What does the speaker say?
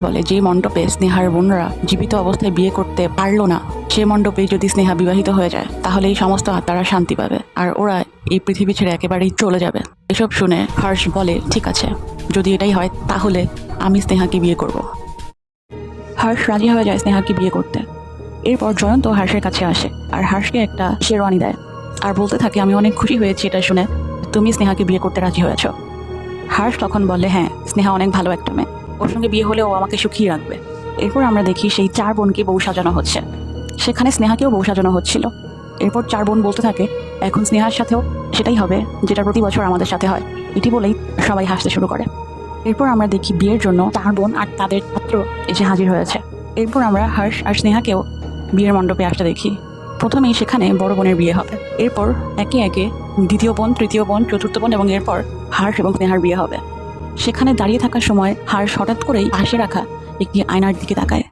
বলে যে মণ্ডপে স্নেহার বোনরা জীবিত অবস্থায় বিয়ে করতে পারলো না, সে মণ্ডপে যদি স্নেহা বিবাহিত হয়ে যায় তাহলে এই সমস্ত আত্মারা শান্তি পাবে আর ওরা এই পৃথিবী ছেড়ে একেবারেই চলে যাবে। এসব শুনে হর্ষ বলে ঠিক আছে, যদি এটাই হয় তাহলে আমি স্নেহাকে বিয়ে করব। হর্ষ রাজি হয়ে যায় স্নেহাকে বিয়ে করতে। এরপর জয়ন্ত হর্ষের কাছে আসে আর হর্ষকে একটা শেরওয়ানি দেয় আর বলতে থাকে আমি অনেক খুশি হয়েছি এটা শুনে তুমি স্নেহাকে বিয়ে করতে রাজি হয়েছ। হর্ষ তখন বলে হ্যাঁ, স্নেহা অনেক ভালো একটা মেয়ে, ওর সঙ্গে বিয়ে হলে ও আমাকে সুখিয়ে রাখবে। এরপর আমরা দেখি সেই 4 বোনকে বউ সাজানো হচ্ছে, সেখানে স্নেহাকেও বউ সাজানো হচ্ছিল। এরপর 4 বোন বলতে থাকে এখন স্নেহার সাথেও সেটাই হবে যেটা প্রতি বছর আমাদের সাথে হয়। এটি বলেই সবাই হাসতে শুরু করে। এরপর আমরা দেখি বিয়ের জন্য 4 বোন আর তাদের পাত্র এসে হাজির হয়েছে। এরপর আমরা হর্ষ আর স্নেহাকেও বিয়ের মণ্ডপে আসতে দেখি। প্রথমেই সেখানে বড় বোনের বিয়ে হবে, এরপর একে একে দ্বিতীয় বোন, তৃতীয় বোন, চতুর্থ বোন এবং এরপর হর্ষ এবং স্নেহার বিয়ে হবে। সেখানে দাঁড়িয়ে থাকার সময় হর্ষ হঠাৎ করেই পাশে রাখা একটি আয়নার দিকে তাকায়